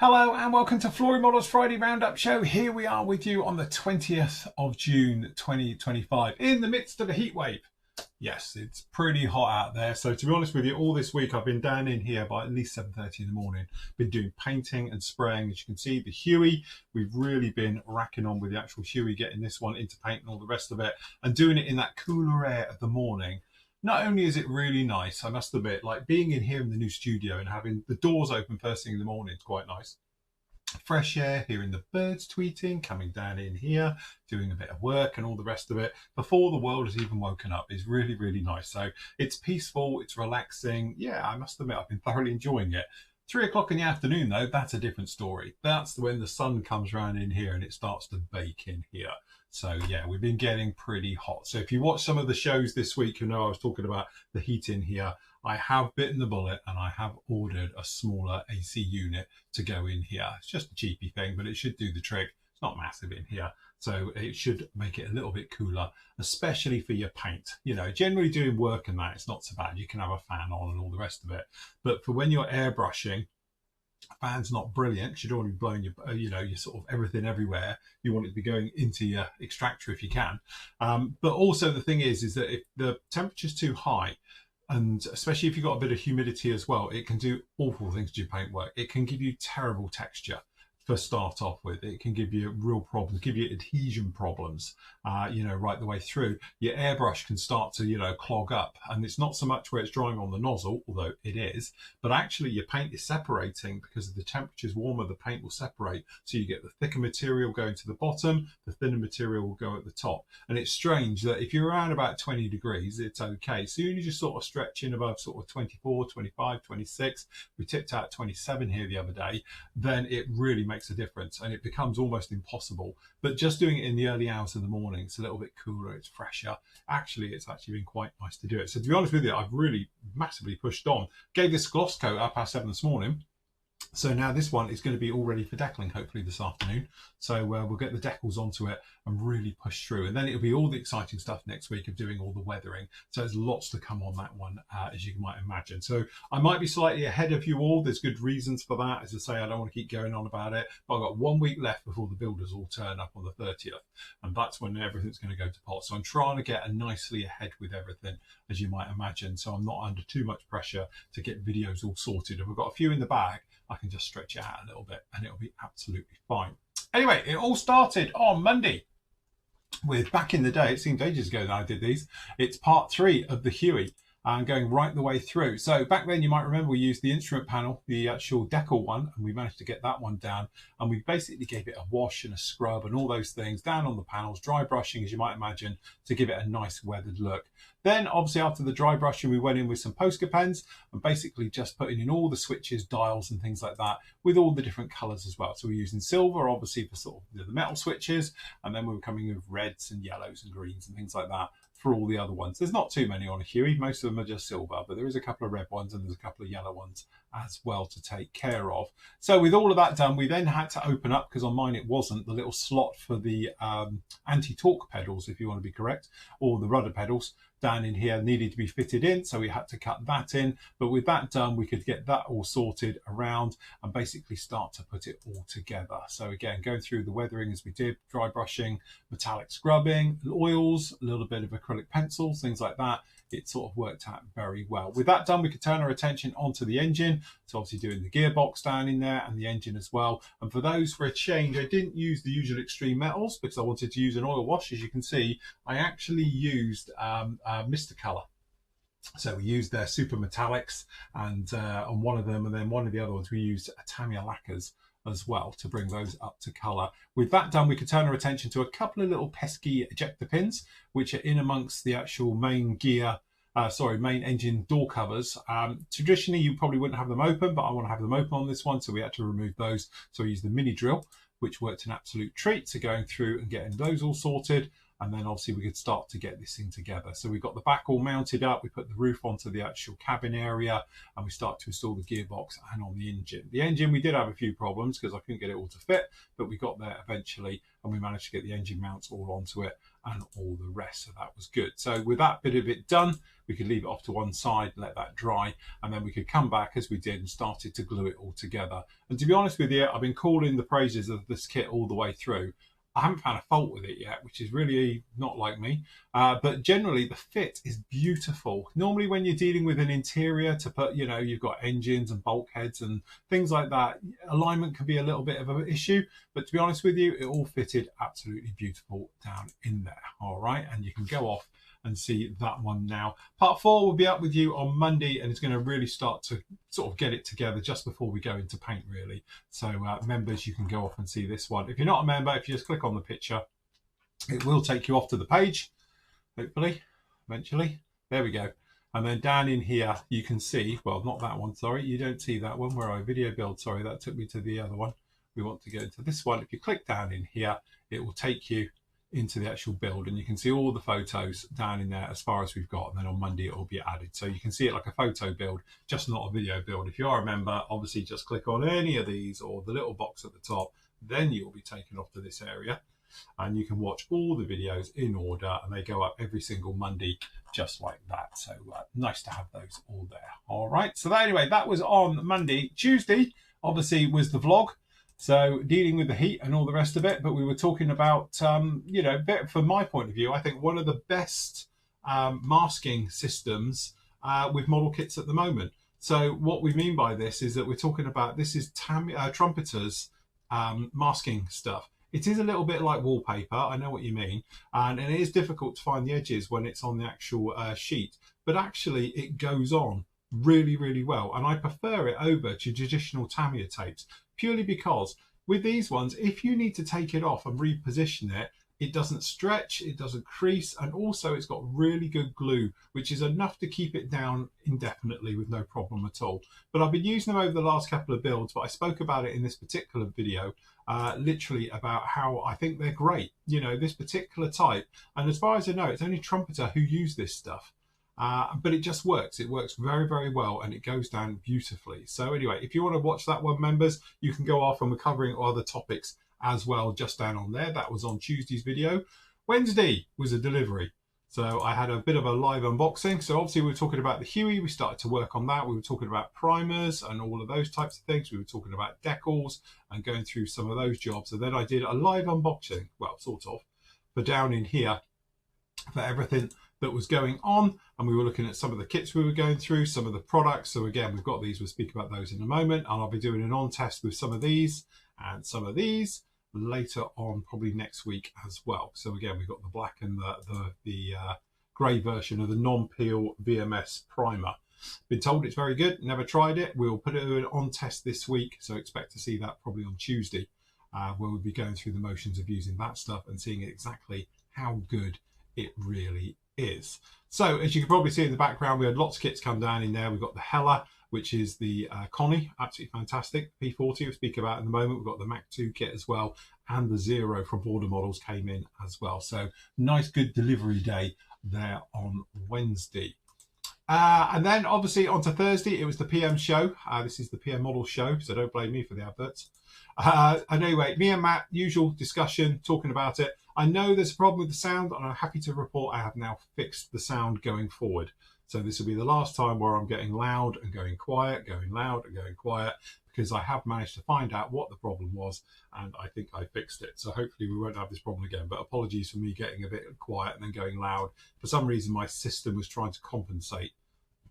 Hello and welcome to Flory Models Friday Roundup Show. Here we are with you on the 20th of June 2025 in the midst of a heat wave. Yes, it's pretty hot out there. So to be honest with you, all this week I've been down in here by at least 7:30 in the morning. Been doing painting and spraying. As you can see, the Huey, we've really been racking on with the actual Huey, getting this one into paint and all the rest of it, and doing it in that cooler air of the morning. Not only is it really nice, I must admit, like being in here in the new studio and having the doors open first thing in the morning is quite nice. Fresh air, hearing the birds tweeting, coming down in here, doing a bit of work and all the rest of it before the world has even woken up is really, really nice. So it's peaceful, it's relaxing. Yeah, I must admit, I've been thoroughly enjoying it. 3 o'clock in the afternoon, though, that's a different story. That's when the sun comes around in here and it starts to bake in here. So yeah, we've been getting pretty hot. So if you watch some of the shows this week, you know I was talking about the heat in here. I have bitten the bullet and I have ordered a smaller AC unit to go in here. It's just a cheapy thing, but it should do the trick. It's not massive in here, so it should make it a little bit cooler, especially for your paint. You know, generally doing work and that, it's not so bad. You can have a fan on and all the rest of it. But for when you're airbrushing, fan's not brilliant because you don't want to be blowing your, your sort of everything everywhere. You want it to be going into your extractor if you can. But also the thing is that if the temperature's too high, and especially if you've got a bit of humidity as well, it can do awful things to your paintwork. It can give you terrible texture to start off with. It can give you real problems, give you adhesion problems, right the way through. Your airbrush can start to, clog up. And it's not so much where it's drying on the nozzle, although it is, but actually your paint is separating because if the temperature's warmer, the paint will separate. So you get the thicker material going to the bottom, the thinner material will go at the top. And it's strange that if you're around about 20 degrees, it's okay. Soon as you sort of stretch in above sort of 24, 25, 26, we tipped out 27 here the other day, then it really makes a difference and it becomes almost impossible. But just doing it in the early hours of the morning, it's a little bit cooler, it's fresher. It's actually been quite nice to do it. So to be honest with you, I've really massively pushed on. Gave this gloss coat up past 7 this morning. So now this one is going to be all ready for deckling, hopefully this afternoon. So we'll get the decals onto it and really push through. And then it'll be all the exciting stuff next week of doing all the weathering. So there's lots to come on that one, as you might imagine. So I might be slightly ahead of you all. There's good reasons for that. As I say, I don't want to keep going on about it. But I've got 1 week left before the builders all turn up on the 30th. And that's when everything's going to go to pot. So I'm trying to get nicely ahead with everything, as you might imagine. So I'm not under too much pressure to get videos all sorted. And we've got a few in the bag. I can just stretch it out a little bit and it'll be absolutely fine. Anyway, it all started on Monday with, back in the day, it seemed ages ago that I did these, it's part 3 of the Huey and going right the way through. So back then you might remember we used the instrument panel, the actual decal one, and we managed to get that one down, and we basically gave it a wash and a scrub and all those things down on the panels, dry brushing as you might imagine, to give it a nice weathered look. Then obviously after the dry brushing we went in with some Posca pens and basically just putting in all the switches, dials and things like that with all the different colours as well. So we're using silver obviously for sort of the metal switches, and then we were coming in with reds and yellows and greens and things like that for all the other ones. There's not too many on a Huey, most of them are just silver, but there is a couple of red ones and there's a couple of yellow ones as well to take care of. So with all of that done, we then had to open up, because on mine it wasn't, the little slot for the anti-torque pedals, if you want to be correct, or the rudder pedals down in here needed to be fitted in, so we had to cut that in. But with that done, we could get that all sorted around and basically start to put it all together. So again, going through the weathering as we did, dry brushing, metallic scrubbing, oils, a little bit of acrylic pencils, things like that. It sort of worked out very well. With that done, we could turn our attention onto the engine. So obviously doing the gearbox down in there and the engine as well. And for those, for a change, I didn't use the usual extreme metals because I wanted to use an oil wash. As you can see, I actually used Mr. Colour. So we used their super metallics and on one of them, and then one of the other ones we used Tamiya lacquers as well to bring those up to colour. With that done, we could turn our attention to a couple of little pesky ejector pins, which are in amongst the actual main main engine door covers. Traditionally, you probably wouldn't have them open, but I want to have them open on this one, so we had to remove those. So we used the mini drill, which worked an absolute treat. So going through and getting those all sorted. and then obviously we could start to get this thing together. So we've got the back all mounted up, we put the roof onto the actual cabin area, and we start to install the gearbox and on the engine. The engine, we did have a few problems because I couldn't get it all to fit, but we got there eventually, and we managed to get the engine mounts all onto it and all the rest, so that was good. So with that bit of it done, we could leave it off to one side, let that dry, and then we could come back as we did and started to glue it all together. And to be honest with you, I've been calling the praises of this kit all the way through. I haven't found a fault with it yet, which is really not like me. But generally, the fit is beautiful. Normally, when you're dealing with an interior to put, you know, you've got engines and bulkheads and things like that, alignment can be a little bit of an issue. But to be honest with you, it all fitted absolutely beautiful down in there. All right, and you can go off and see that one now. Part 4 will be up with you on Monday, and it's going to really start to sort of get it together just before we go into paint, really. So members, you can go off and see this one. If you're not a member, if you just click on the picture, it will take you off to the page, hopefully, eventually. There we go. And then down in here, you can see, well, not that one, sorry, you don't see that one. Where I video build, sorry, that took me to the other one. We want to go into this one. If you click down in here, it will take you into the actual build, and you can see all the photos down in there as far as we've got, and then on Monday it will be added, so you can see it like a photo build, just not a video build. If you are a member, obviously just click on any of these or the little box at the top, then you'll be taken off to this area and you can watch all the videos in order, and they go up every single Monday just like that. So nice to have those all there. All right, so anyway, that was on Monday. Tuesday obviously was the vlog, so dealing with the heat and all the rest of it. But we were talking about, you know, from my point of view, I think one of the best masking systems with model kits at the moment. So what we mean by this is that we're talking about, this is Trumpeter's masking stuff. It is a little bit like wallpaper, I know what you mean, and it is difficult to find the edges when it's on the actual sheet, but actually it goes on really, really well, and I prefer it over to traditional Tamiya tapes, purely because with these ones, if you need to take it off and reposition it, it doesn't stretch, it doesn't crease, and also it's got really good glue, which is enough to keep it down indefinitely with no problem at all. But I've been using them over the last couple of builds, but I spoke about it in this particular video, literally about how I think they're great, you know, this particular type. And as far as I know, it's only Trumpeter who use this stuff. But it just works. It works very, very well, and it goes down beautifully. So anyway, if you want to watch that one, members, you can go off, and we're covering other topics as well just down on there. That was on Tuesday's video. Wednesday was a delivery. So I had a bit of a live unboxing. So obviously we were talking about the Huey. We started to work on that. We were talking about primers and all of those types of things. We were talking about decals and going through some of those jobs. And then I did a live unboxing, well, sort of, for down in here for everything that was going on, and we were looking at some of the kits we were going through, some of the products. So again, we've got these, we'll speak about those in a moment, and I'll be doing an on test with some of these and some of these later on, probably next week as well. So again, we've got the black and the grey version of the non-peel VMS primer. Been told it's very good, never tried it. We'll put it on test this week, so expect to see that probably on Tuesday, where we'll be going through the motions of using that stuff and seeing exactly how good it really is. So as you can probably see in the background, we had lots of kits come down in there. We've got the Hella, which is the Connie, absolutely fantastic. P40 we'll speak about in the moment. We've got the Mac 2 kit as well, and the Zero from Border Models came in as well. So nice, good delivery day there on Wednesday. And then obviously onto Thursday, it was the PM show. This is the PM model show, so don't blame me for the adverts. And anyway, me and Matt, usual discussion, talking about it. I know there's a problem with the sound, and I'm happy to report I have now fixed the sound going forward. So this will be the last time where I'm getting loud and going quiet, going loud and going quiet, because I have managed to find out what the problem was, and I think I fixed it. So hopefully we won't have this problem again, but apologies for me getting a bit quiet and then going loud. For some reason, my system was trying to compensate.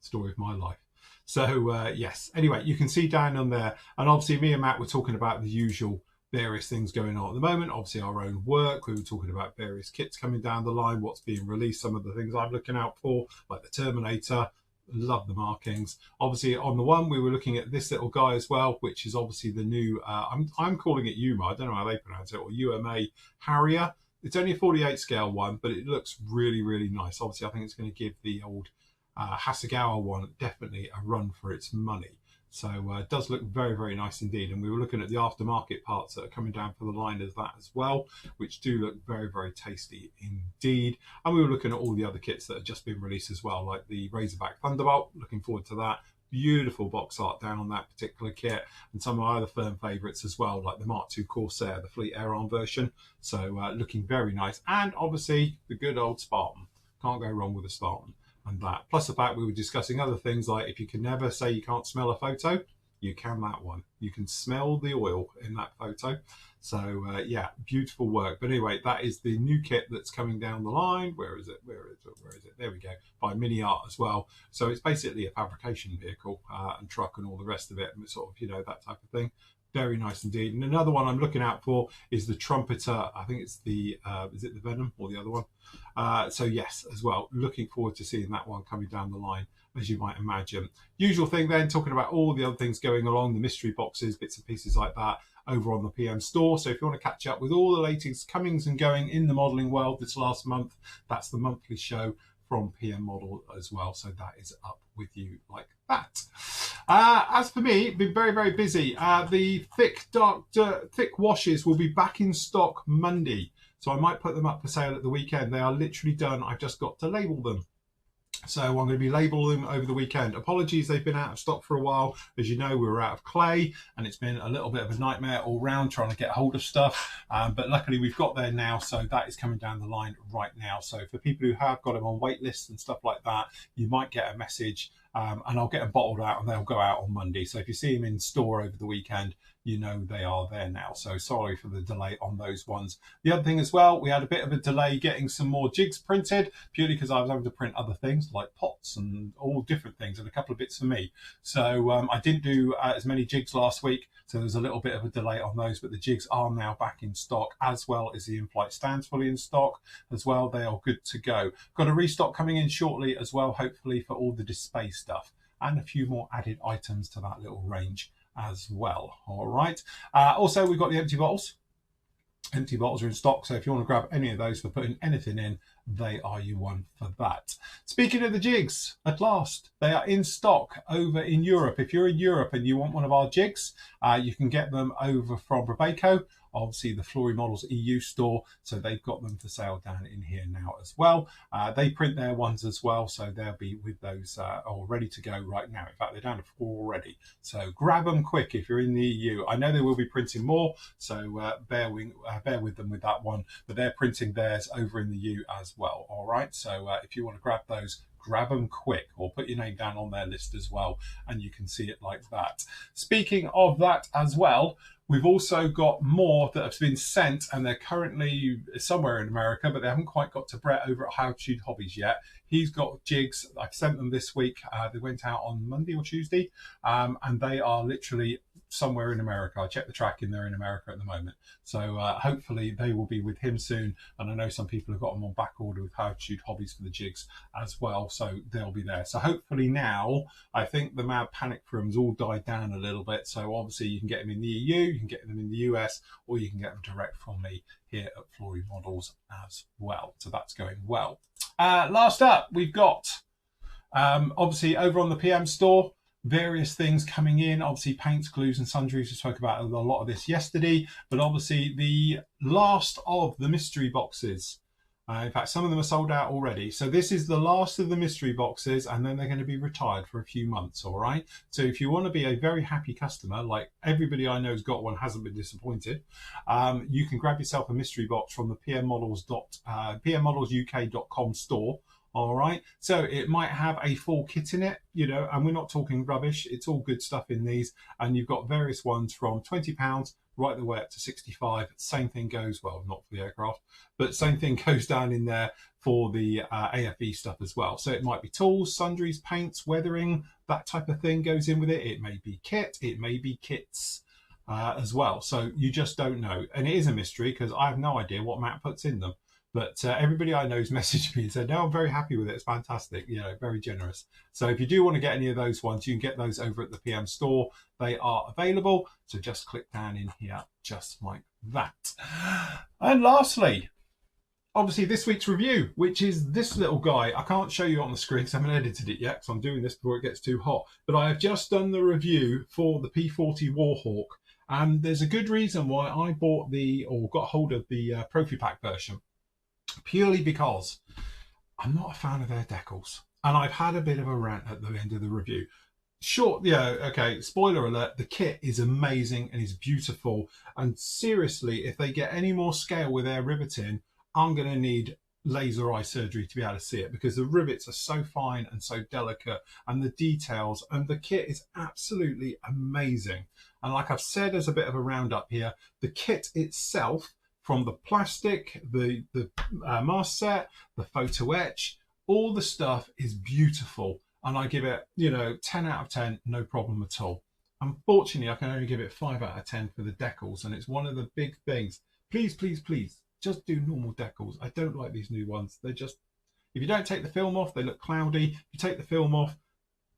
Story of my life. So yes, anyway, you can see down on there, and obviously me and Matt were talking about the usual various things going on at the moment. Obviously our own work, we were talking about various kits coming down the line, what's being released, some of the things I'm looking out for, like the Terminator. Love the markings. Obviously on the one, we were looking at this little guy as well, which is obviously the new, I'm calling it Yuma, I don't know how they pronounce it, or UMA Harrier. It's only a 48 scale one, but it looks really, really nice. Obviously I think it's going to give the old Hasegawa one definitely a run for its money. So it does look very, very nice indeed. And we were looking at the aftermarket parts that are coming down for the line as that as well, which do look very, very tasty indeed. And we were looking at all the other kits that have just been released as well, like the Razorback Thunderbolt. Looking forward to that. Beautiful box art down on that particular kit, and some of my other firm favourites as well, like the Mark II Corsair, the Fleet Air Arm version. So looking very nice. And obviously the good old Spartan. Can't go wrong with a Spartan. And that, plus the fact we were discussing other things like if you can never say you can't smell a photo, you can that one. You can smell the oil in that photo. So yeah, beautiful work. But anyway, that is the new kit that's coming down the line. Where is it? Where is it? Where is it? There we go. By Mini Art as well. So it's basically a fabrication vehicle and truck and all the rest of it, and sort of, you know, that type of thing. Very nice indeed. And another one I'm looking out for is the Trumpeter. I think it's the, is it the Venom or the other one? So yes, as well, looking forward to seeing that one coming down the line, as you might imagine. Usual thing then, talking about all the other things going along, the mystery boxes, bits and pieces like that, over on the PM store. So if you want to catch up with all the latest comings and going in the modelling world this last month, that's the monthly show from PM Model as well. So that is up with you like that. As for me, been very, very busy. The thick washes will be back in stock Monday. So I might put them up for sale at the weekend. They are literally done. I've just got to label them. So I'm going to be labeling them over the weekend. Apologies, they've been out of stock for a while. As you know, we were out of clay and it's been a little bit of a nightmare all round trying to get hold of stuff. But luckily we've got there now. So that is coming down the line right now. So for people who have got them on wait lists and stuff like that, you might get a message and I'll get them bottled out and they'll go out on Monday. So if you see them in store over the weekend, you know they are there now. So sorry for the delay on those ones. The other thing as well, we had a bit of a delay getting some more jigs printed, purely because I was having to print other things like pots and all different things and a couple of bits for me. So I didn't do as many jigs last week, so there's a little bit of a delay on those, but the jigs are now back in stock, as well as the in-flight stands fully in stock as well. They are good to go. Got a restock coming in shortly as well, hopefully for all the display stuff and a few more added items to that little range as well. All right. Also, we've got the empty bottles. Empty bottles are in stock, so if you want to grab any of those for putting anything in, they are your one for that. Speaking of the jigs, at last, they are in stock over in Europe. If you're in Europe and you want one of our jigs, you can get them over from Robeco, obviously the Flory Models EU store, so they've got them for sale down in here now as well. They print their ones as well, so they'll be with those all ready to go right now. In fact, they're down to 4 already, so grab them quick if you're in the EU. I know they will be printing more, so bear with them with that one, but they're printing theirs over in the EU as well. All right, so if you want to grab those, grab them quick, or put your name down on their list as well, and you can see it like that. Speaking of that as well, we've also got more that have been sent, and they're currently somewhere in America, but they haven't quite got to Brett over at How To Hobbies yet. He's got jigs. I've sent them this week. They went out on Monday or Tuesday, and they are literally somewhere in America. I checked the tracking, they're in America at the moment. So hopefully they will be with him soon. And I know some people have got them on back order with How To Hobbies for the jigs as well. So they'll be there. So hopefully now, I think the mad panic for them's all died down a little bit. So obviously you can get them in the EU, you can get them in the US, or you can get them direct from me here at Flory Models as well. So that's going well. Last up, we've got obviously over on the PM store, various things coming in, obviously paints, glues and sundries. We spoke about a lot of this yesterday, but obviously the last of the mystery boxes. In fact, some of them are sold out already. So this is the last of the mystery boxes, and then they're going to be retired for a few months, all right? So if you want to be a very happy customer, like everybody I know has got one, hasn't been disappointed, you can grab yourself a mystery box from the pmmodelsuk.com store. All right, so it might have a full kit in it, you know, and we're not talking rubbish. It's all good stuff in these, and you've got various ones from £20 right the way up to 65. Same thing goes, well, not for the aircraft, but same thing goes down in there for the AFE stuff as well. So it might be tools, sundries, paints, weathering, that type of thing goes in with it. It may be kit, it may be kits as well. So you just don't know, and it is a mystery because I have no idea what Matt puts in them. But everybody I know has messaged me and said, no, I'm very happy with it. It's fantastic, you know, very generous. So if you do want to get any of those ones, you can get those over at the PM store. They are available. So just click down in here, just like that. And lastly, obviously this week's review, which is this little guy. I can't show you on the screen because I haven't edited it yet, because I'm doing this before it gets too hot. But I have just done the review for the P40 Warhawk, and there's a good reason why I bought got hold of the Profi Pack version, purely because I'm not a fan of their decals, and I've had a bit of a rant at the end of the review. Short, yeah, okay, spoiler alert, the kit is amazing and is beautiful, and seriously, if they get any more scale with their riveting, I'm going to need laser eye surgery to be able to see it, because the rivets are so fine and so delicate, and the details, and the kit is absolutely amazing. And like I've said, as a bit of a roundup here, the kit itself, from the plastic, the mask set, the photo etch, all the stuff is beautiful. And I give it, 10 out of 10, no problem at all. Unfortunately, I can only give it 5 out of 10 for the decals, and it's one of the big things. Please, please, please, just do normal decals. I don't like these new ones. They're just, if you don't take the film off, they look cloudy. If you take the film off,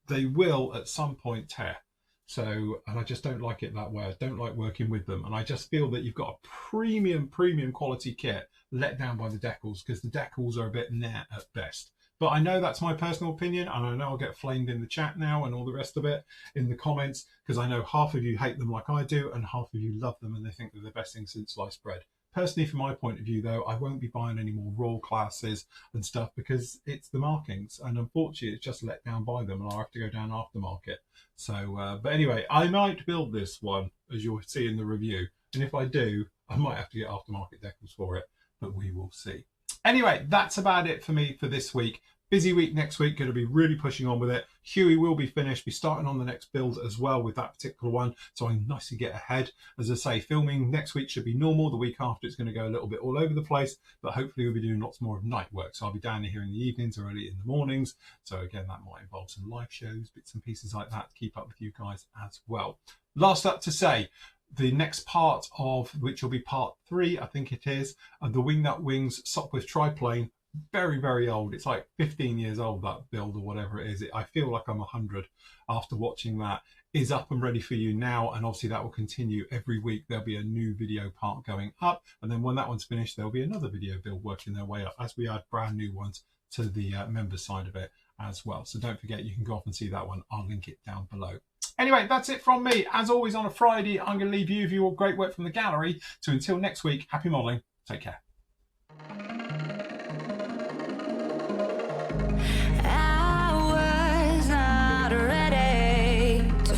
they will at some point tear. So, and I just don't like it that way. I don't like working with them. And I just feel that you've got a premium quality kit let down by the decals, because the decals are a bit nah at best. But I know that's my personal opinion, and I know I'll get flamed in the chat now and all the rest of it in the comments, because I know half of you hate them like I do, and half of you love them and they think they're the best thing since sliced bread. Personally, from my point of view, though, I won't be buying any more Royal classes and stuff, because it's the markings, and unfortunately it's just let down by them, and I'll have to go down aftermarket. So, but anyway, I might build this one, as you'll see in the review, and if I do, I might have to get aftermarket decals for it, but we will see. Anyway, that's about it for me for this week. Busy week next week, going to be really pushing on with it. Huey will be finished. Be starting on the next build as well with that particular one, so I nicely get ahead. As I say, filming next week should be normal. The week after it's going to go a little bit all over the place, but hopefully we'll be doing lots more of night work. So I'll be down here in the evenings or early in the mornings. So again, that might involve some live shows, bits and pieces like that to keep up with you guys as well. Last up to say, the next part of, which will be part 3, I think it is, of the Wing Nut Wings Sopwith triplane. Very, very old. It's like 15 years old, that build, or whatever it is. I feel like I'm 100 after watching that. Is up and ready for you now, and obviously that will continue every week. There'll be a new video part going up, and then when that one's finished, there'll be another video build working their way up as we add brand new ones to the members side of it as well. So don't forget, you can go off and see that one. I'll link it down below. Anyway, that's it from me. As always, on a Friday, I'm going to leave you with your great work from the gallery. So until next week, happy modelling. Take care.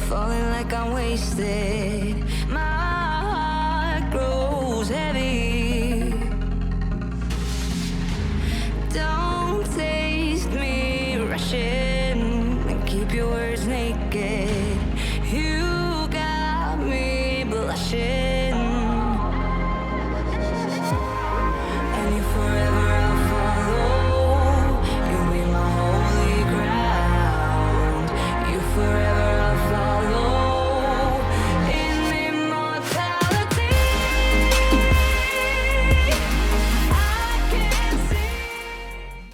Falling like I'm wasted.